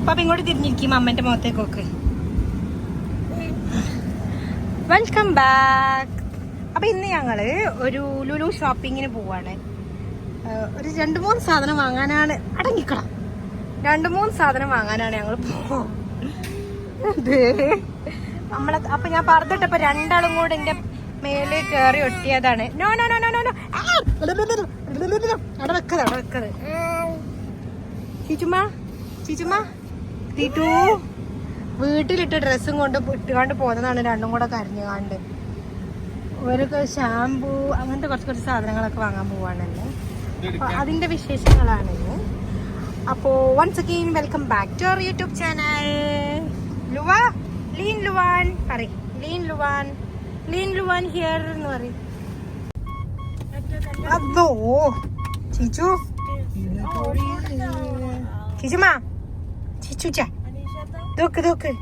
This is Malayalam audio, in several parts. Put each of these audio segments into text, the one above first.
പാപ്പ ഇങ്ങോട്ട് തിരിഞ്ഞിരിക്കും അമ്മന്റെ മുഖത്തേക്കൊക്കെ. Welcome back. അപ്പൊ ഇന്ന് ഞങ്ങള് ഒരു ലുലു ഷോപ്പിങ്ങിന് പോവാണ്. ഒരു 2-3 സാധനം വാങ്ങാനാണ്. അടങ്ങിക്കണം. 2-3 സാധനം വാങ്ങാനാണ് ഞങ്ങൾ നമ്മളെ. അപ്പൊ ഞാൻ പറഞ്ഞിട്ടപ്പോ രണ്ടാളും കൂടെ എന്റെ മേലെ കയറി ഒട്ടിയതാണ്. No no no no no അവിടെ വെക്കത്. ചീച്ചുമ്മ തീറ്റു വീട്ടിലിട്ട ഡ്രസ്സും കൊണ്ട് ഇട്ടുകൊണ്ട് പോകുന്നതാണ്. രണ്ടും കൂടെ കരഞ്ഞുകാണ്ട് ഇവരൊക്കെ ഷാമ്പൂ അങ്ങനത്തെ കുറച്ച് സാധനങ്ങളൊക്കെ വാങ്ങാൻ പോവാണല്ലോ. അപ്പൊ അതിന്റെ വിശേഷങ്ങളാണ്. അപ്പോ once again welcome back to our YouTube channel. ലീൻ ലുവാൻ ഹിയർ എന്ന് പറയും. അതോ ചീച്ചുമാ ചീച്ചുച്ച നോക്ക് നോക്കിക്കോ.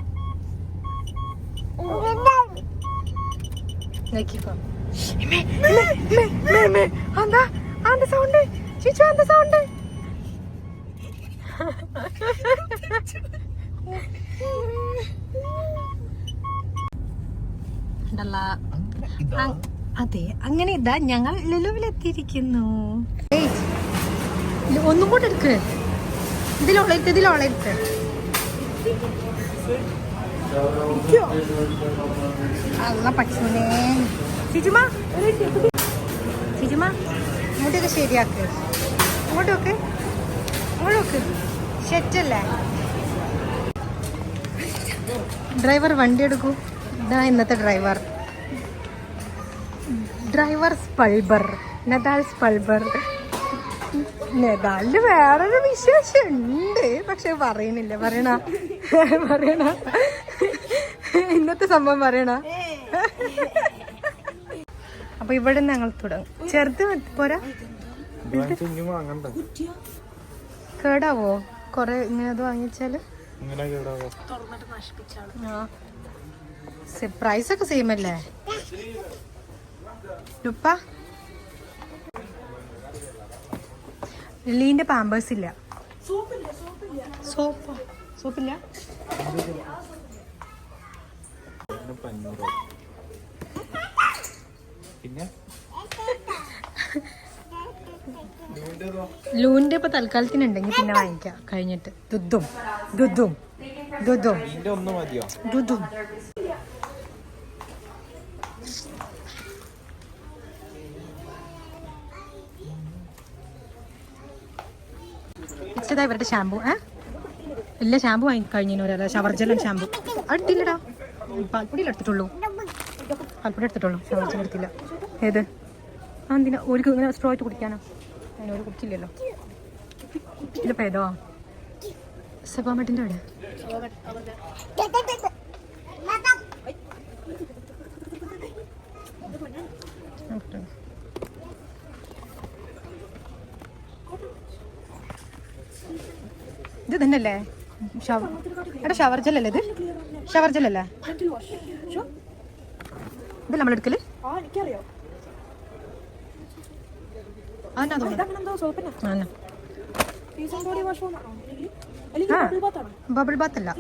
സൗണ്ട് ചീച്ചു, എന്താ സൗണ്ട്? അതെ, അങ്ങനെ ഇതാ ഞങ്ങൾ ലുലുവിലെത്തിയിരിക്കുന്നു. ഒന്നും കൂടെ എടുക്ക്. ഇതിലോളെടുത്ത് അല്ല പക്ഷേ ചീച്ചുമാ മുടിയൊക്കെ ശരിയാക്ക്. അങ്ങോട്ട് നോക്ക്. ഷെറ്റല്ലേ ഡ്രൈവർ? വണ്ടി എടുക്കൂ. ഇതാ ഇന്നത്തെ ഡ്രൈവർ സ്പൾബർ, നദാൽ സ്പൾബർ. നദാലിന് വേറൊരു വിശേഷം ഉണ്ട്, പക്ഷെ പറയണ ഇന്നത്തെ സംഭവം പറയണ. അപ്പൊ ഇവിടെ ഞങ്ങൾ തുടങ്ങും. ചെറുത് പോരാ, കേടാവോ? കൊറേ ഇങ്ങനെ അത് വാങ്ങിച്ചാല് പ്രൈസ് ഒക്കെ സെയിം അല്ലേ ലുപ്പ? ലീന്റെ പാമ്പേഴ്സ് ഇല്ല. സോപ്പില്ല. ലൂന്റെ ഇപ്പൊ തൽക്കാലത്തിനുണ്ടെങ്കിൽ പിന്നെ വാങ്ങിക്കാം കഴിഞ്ഞിട്ട്. ദുദ്ദും ഇവരുടെ ഷാമ്പു ഇല്ല. ഷാമ്പു വാങ്ങി കഴിഞ്ഞു. ഷവർ ജെല്ലും ഷാമ്പു അടുത്തില്ലടാ. പാൽപ്പൊടി എടുത്തിട്ടുള്ളൂ. ഷവർ ജെൽ എടുത്തില്ല. ഏത് എന്തിനാ ഒരു ഇങ്ങനെ സ്ട്രോ ആയിട്ട് കുടിക്കാനോ? അതിനോട് കുടിച്ചില്ലല്ലോ. ഇതിലിപ്പോ ഏതോ സെബാമെട്ടിന്റെ അവിടെ ഇത് തന്നെയല്ലേ ഷവർ ജെല്ലല്ലേ? ഇത് ഷവർ ജെല്ലല്ലേ? ഇത് നമ്മളെടുക്കല് ബബിൾ ബാത്ത് അല്ല.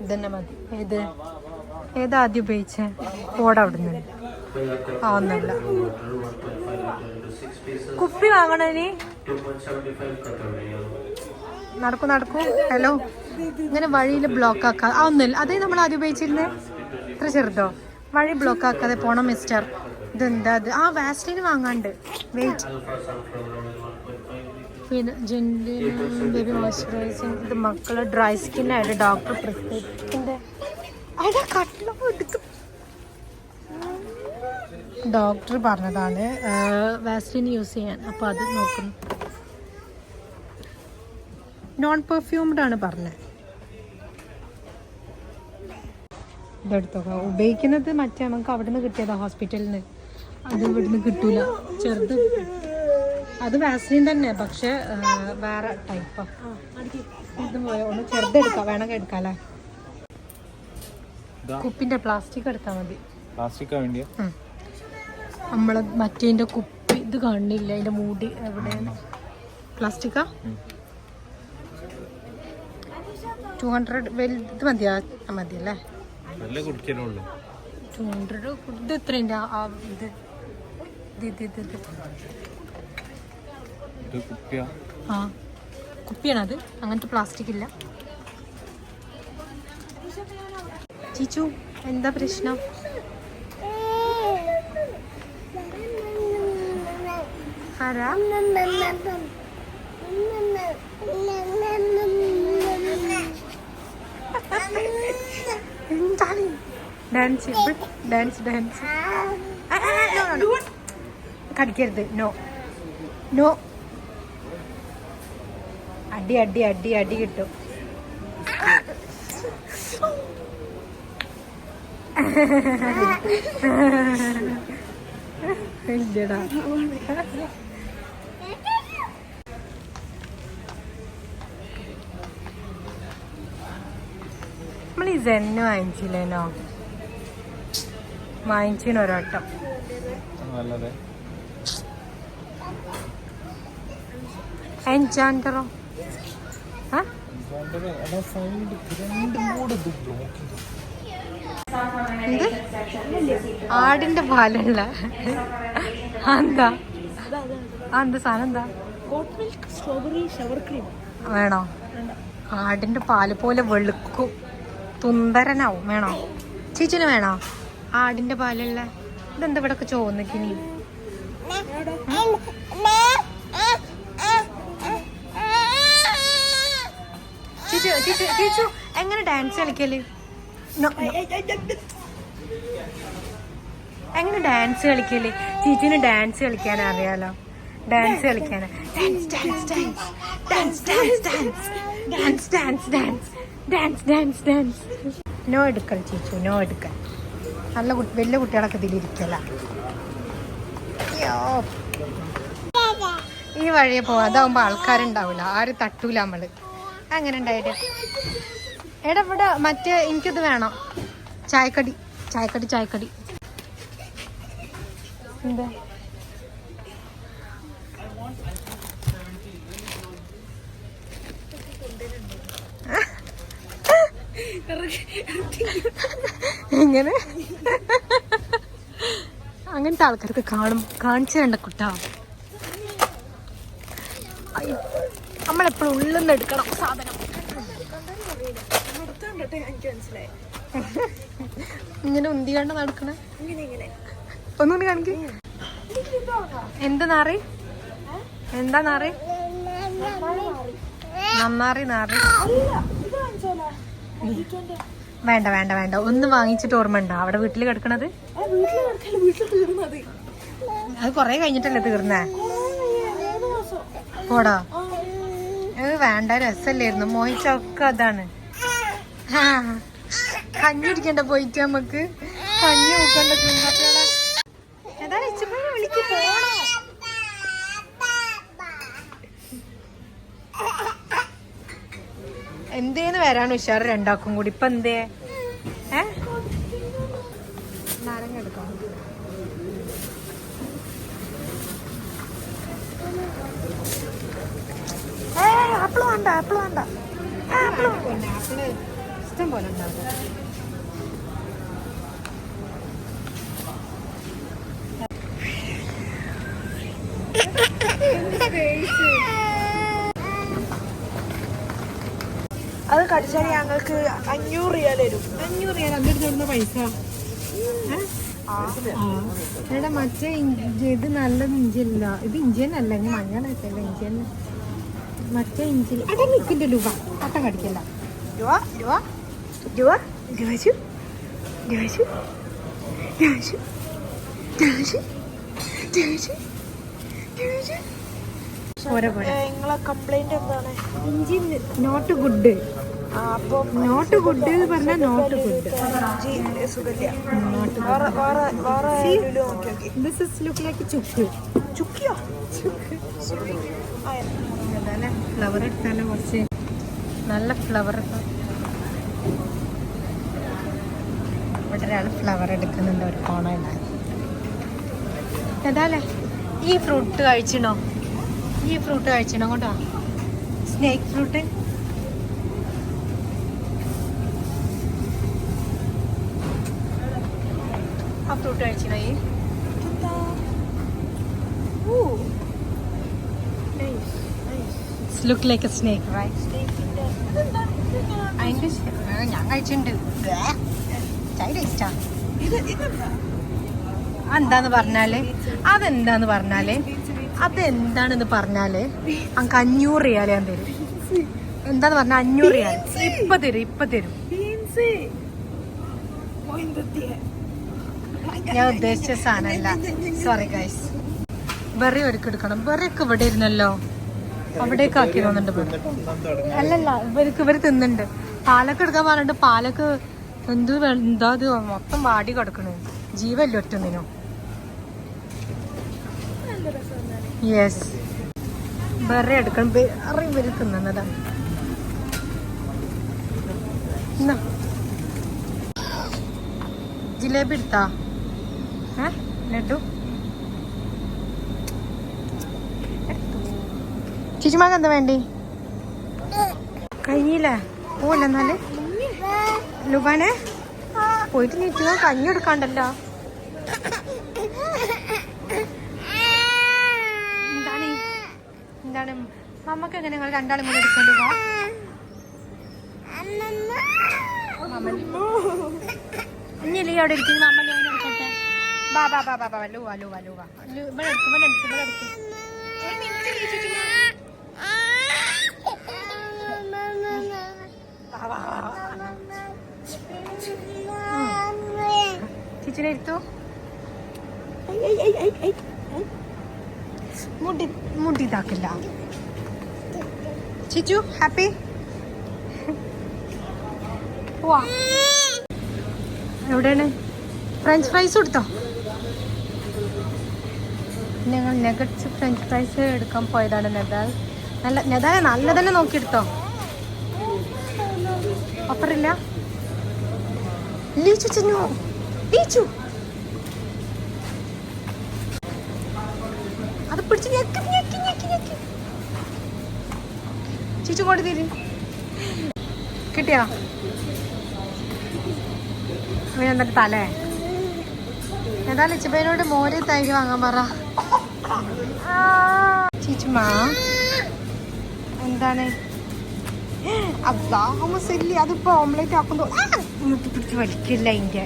ഇതന്നെ മതി. ഏതാ ആദ്യം ഉപയോഗിച്ചേ? ഓടവിടുന്ന് ഒന്നല്ല. കുപ്പി വാങ്ങണേ. നടക്കൂ. ഹലോ, ഇങ്ങനെ വഴിയിൽ ബ്ലോക്ക് ആക്കാതെ ഒന്നുമില്ല. അതേ നമ്മൾ ആദ്യം ഉപയോഗിച്ചിരുന്നേ. ഇത്ര ചെറുതോ? വഴി ബ്ലോക്ക് ആക്കാതെ പോണം മിസ്റ്റർ. ഇതെന്താ അത്? വാസ്ലിന് വാങ്ങാണ്ട്. വെയിറ്റ്. പിന്നെ ബേബി മോയ്സ്ചറൈസിങ്. ഇത് മക്കള് ഡ്രൈ സ്കിന്നായിട്ട് ഡോക്ടർ പ്രിസ്ക്രിപ്ഷൻ്റെ ഡോക്ടർ പറഞ്ഞതാണ് വാസ്ലിൻ യൂസ് ചെയ്യാൻ. അപ്പോൾ അത് നോക്കുന്നു. നോൺ പെർഫ്യൂംഡ് ആണ് പറഞ്ഞത്. ഇതെടുത്തോ. ഉപയോഗിക്കുന്നത് മറ്റേ നമുക്ക് അവിടെ നിന്ന് കിട്ടിയതാ, ഹോസ്പിറ്റലിൽ നിന്ന്. അത് ഇവിടുന്ന് കിട്ടൂല. ചെറുത് അത് വാസ്ലിൻ തന്നെ, പക്ഷെ വേറെ ടൈപ്പാ. ഇത് ഒന്ന് ചെറുതെടുക്കാം. വേണമെങ്കിൽ എടുക്കാല്ലേ? കുപ്പിന്റെ പ്ലാസ്റ്റിക് എടുത്താൽ മതി. നമ്മള് മറ്റേന്റെ കുപ്പി ഇത് കാണില്ല. അതിന്റെ മൂടി എവിടെയാണ്? പ്ലാസ്റ്റിക്കാ? 200 വലുത് മതിയാ മതിയല്ലേ? 200 ഇത് എത്രയുണ്ട്? ആ കുപ്പിയാണ് അത്, അങ്ങനത്തെ പ്ലാസ്റ്റിക് ഇല്ല. ചീച്ചു എന്താ പ്രശ്നം? ആരാ? എന്താണ് ഡാൻസ് ഡാൻസ് ഡാൻസ്? കടിക്കരുത്. No no. അടി അടി അടി അടി കിട്ടും. ഇല്ലടാ. നമ്മൾ ഈ സെന്ന് വാങ്ങിച്ചില്ലേനോ? വാങ്ങിച്ചിന് ഒരോട്ടം. എൻചാൻഡറോ? ആടിന്റെ പാലുള്ള എന്താ എന്താ സാധനം? എന്താ വേണോ? ആടിന്റെ പാല് പോലെ വെളുക്കും, തുന്തരനാവും. വേണോ? ചേച്ചിന് വേണോ ആടിന്റെ പാലുള്ള? ഇതെന്താ ഇവിടെ ഒക്കെ ചോന്നിക്കിനി? ചേച്ചു എങ്ങനെ ഡാൻസ് കളിക്കല്? എങ്ങനെ ഡാൻസ് കളിക്കല്? ചേച്ചിന് ഡാൻസ് കളിക്കാൻ അറിയാലോ. ഡാൻസ് കളിക്കാനാ. Dance dance dance dance dance dance dance dance dance dance dance. No എടുക്കൽ ചേച്ചു, നോ എടുക്കൽ. നല്ല വലിയ കുട്ടികളൊക്കെ ഇതിലിരിക്കല. ഈ വഴിയെ പോവാ, അതാവുമ്പോ ആൾക്കാരുണ്ടാവില്ല, ആരും തട്ടൂല നമ്മള്. അങ്ങനെ ഉണ്ടായിട്ട് എടാ ഇവിടെ മറ്റേ എനിക്കിത് വേണം, ചായക്കടി ചായക്കടി ചായക്കടി. എന്താ എങ്ങനെ? അങ്ങനത്തെ ആൾക്കാർക്ക് കാണിച്ചു വേണ്ട കുട്ടാ. നമ്മളെപ്പോഴും ഉള്ളിൽ നിന്ന് എടുക്കണം സാധനം. ഇങ്ങനെ ഉന്തികാണ്ട് നടക്കണ ഒന്നുകൂടി കാണിക്ക. എന്താ നാറി? എന്താ നാറി? നന്നാറി നാറി. വേണ്ട വേണ്ട വേണ്ട, ഒന്ന് വാങ്ങിച്ചിട്ട് ഓർമ്മ ഉണ്ടോ അവിടെ വീട്ടിൽ കിടക്കണത്? അത് കൊറേ കഴിഞ്ഞിട്ടല്ലേ തീർന്നേ? പോടാ, വേണ്ട, രസല്ലായിരുന്നു. മോഹിച്ചൊക്കെ അതാണ്. കഞ്ഞി ഇരിക്കണ്ട പോയിട്ട് നമുക്ക് കഞ്ഞി നോക്കണ്ട. ഏതായാലും ഇച്ചപ്പനെ വിളിക്ക്, പോണോ? എന്തേന്ന് വരാണ് ഉഷാറ് രണ്ടാക്കും കൂടി. ഇപ്പൊ എന്തേ? നാരങ്ങ എടുക്കാം. ആപ്പിള് വേണ്ട, ആപ്പിള് വേണ്ട. ആപ്പിള് ഇഷ്ടം പോലെ ഉണ്ടാവും. അത് കടിച്ചാൽ ഞങ്ങൾക്ക് 500 റിയാൽ വരും. 500 റിയാൽ എന്നിട്ട് തരുന്ന പൈസ. എടാ മറ്റേ ഇത് നല്ലത് ഇഞ്ചിയല്ല, ഇത് ഇഞ്ചിയനല്ല, ഇനി മഞ്ഞളായിട്ടല്ല ഇഞ്ചിയന്നെ. മറ്റേ ഇഞ്ചി അട നിൽക്കിന്റെ രൂപ അട്ടം കടിക്കല്ല. നിങ്ങളെ കംപ്ലൈന്റ് എന്താണ്? ഇഞ്ചി നോട്ട് ഗുഡ്. നോട്ട് ഗുഡ് പറഞ്ഞാൽ not good. This is look like chukku. ചുക്കിയോ? ഫ്ലവർ എടുത്താലോ? കുറച്ച് നല്ല ഫ്ലവർ. ഇവിടെ ഒരാൾ ഫ്ലവർ എടുക്കുന്നുണ്ട്, ഒരു കോണ. ഏതാല്ലേ ഈ ഫ്രൂട്ട് കഴിച്ചിണോ? ഈ ഫ്രൂട്ട് കഴിച്ചിണോ? കൊണ്ടോ സ്നേക്ക് ഫ്രൂട്ട്. ആ ഫ്രൂട്ട് കഴിച്ചില്ല ഈ look like a snake right അതിന്റെ ഞാൻ കഴിച്ചിട്ടുണ്ട് അതെന്താന്ന് പറഞ്ഞാല് അതെന്താണെന്ന് പറഞ്ഞാല് അങ്ക് 500 റിയാൽ ഞാൻ തരും. എന്താന്ന് പറഞ്ഞാൽ 500 റിയാൽ ഇപ്പൊ തരും. ഞാൻ ഉദ്ദേശിച്ച സാധനമല്ല. Sorry guys. ബെറി എടുക്കണം. ബെറിയൊക്കെ ഇവിടെ ഇരുന്നല്ലോ, അവിടേക്ക് ആക്കി തോന്നുന്നുണ്ട് ബെറി. അല്ലല്ല, ഇവർ തിന്നുന്നുണ്ട്. പാലൊക്കെ എടുക്കാൻ പറഞ്ഞിട്ട് പാലൊക്കെ എന്താ അത് മൊത്തം വാടി കിടക്കണു. ജീവല്ലോ ഒറ്റൊന്നിനോ. യെസ്, ബെറി എടുക്കണം. ബെറി ഇവര് തിന്നുന്നതാണ്. ജിലേബി എടുത്താ ലഡു ചിച്ചുമാക്ക് എന്താ വേണ്ടി? കഴിഞ്ഞില്ലേ? പോവല്ല എന്നാല് ലുബാനെ പോയിട്ട് നീറ്റുക. കഞ്ഞി എടുക്കാണ്ടല്ലോ. എന്താണ് മമ്മക്ക് എങ്ങനെ നിങ്ങൾ രണ്ടാളും കൂടെ എടുക്കണ്ടു? ഇനി അവിടെ ഇരിക്കുന്നു. അമ്മ ഞാൻ എടുക്കട്ടെ. ബാ ലൂവ ഇവിടെ എടുക്കും. ചിച്ചിനെ എടുത്തു. മുടി ഇതാക്കില്ല. ചിച്ചു ഹാപ്പി? പോവാ. എവിടെയാണ്? ഫ്രഞ്ച് ഫ്രൈസ് കൊടുത്തോ? ഞങ്ങൾ നെഗറ്റ്സ് ഫ്രഞ്ച് ഫ്രൈസ് എടുക്കാൻ പോയതാണ്. നെതാൽ നല്ല തന്നെ നോക്കിയെടുത്തോ. ഓഫറില്ല. ലീച്ചു ചെന്നു. ലീച്ചു അത് പിടിച്ച് ഞെക്കി. ചീച്ചു കൊണ്ട് തീര്. കിട്ടിയോ? എന്നിട്ട് തലേ ഏതാ ലിച്ചുബേനോട് മോര് തൈര് വാങ്ങാൻ പറ. ചീച്ചുമാ എന്താണ്? അതാമസില്ല. അതിപ്പോ ഓംലേറ്റ് ആക്കുന്നു. പിടിച്ച് വലിക്കില്ല അതിന്റെ.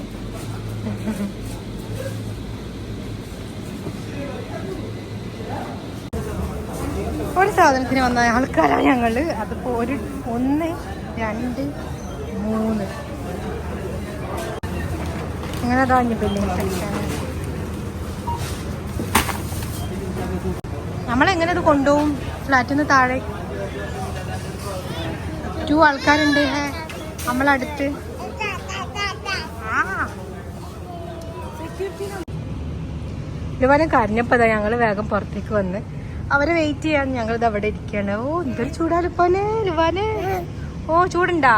ഒരു സാധനത്തിന് വന്ന ആൾക്കാരാണ് ഞങ്ങള്. അതിപ്പോ 1 2 3 അങ്ങനെ താഞ്ഞു ബില്ലിങ് സെക്ഷൻ. നമ്മളെങ്ങനെ ഇത് കൊണ്ടുപോകും? ഫ്ലാറ്റിൽ നിന്ന് താഴെ 2 ആൾക്കാരുണ്ട് നമ്മളടുത്ത്. ലുവാനെ കരഞ്ഞപ്പോ ഞങ്ങള് വേഗം പുറത്തേക്ക് വന്ന് അവരെ വെയിറ്റ് ചെയ്യാൻ ഞങ്ങളിത് അവിടെ ഇരിക്കുകയാണ്. ഓ എന്തൊരു ചൂടാലിപ്പോനെ ലുവാനെ. ഓ ചൂടുണ്ടാ?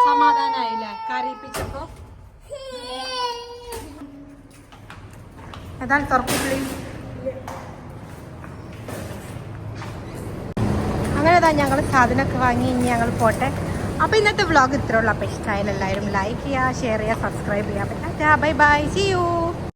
സമാധാനായില്ലേ കരയിപ്പിച്ചപ്പോ? ഏതാണ് തുറക്കുള്ളി? അങ്ങനെ ഞങ്ങൾ സാധനമൊക്കെ വാങ്ങി. ഇനി ഞങ്ങൾ പോട്ടെ. അപ്പോൾ ഇന്നത്തെ വ്ളോഗ് ഇത്രേ ഉള്ളൂ. അപ്പോൾ ഇഷ്ടമായാലും എല്ലാവരും ലൈക്ക് ചെയ്യുക, ഷെയർ ചെയ്യുക, സബ്സ്ക്രൈബ് ചെയ്യുക. Bye bye, see U.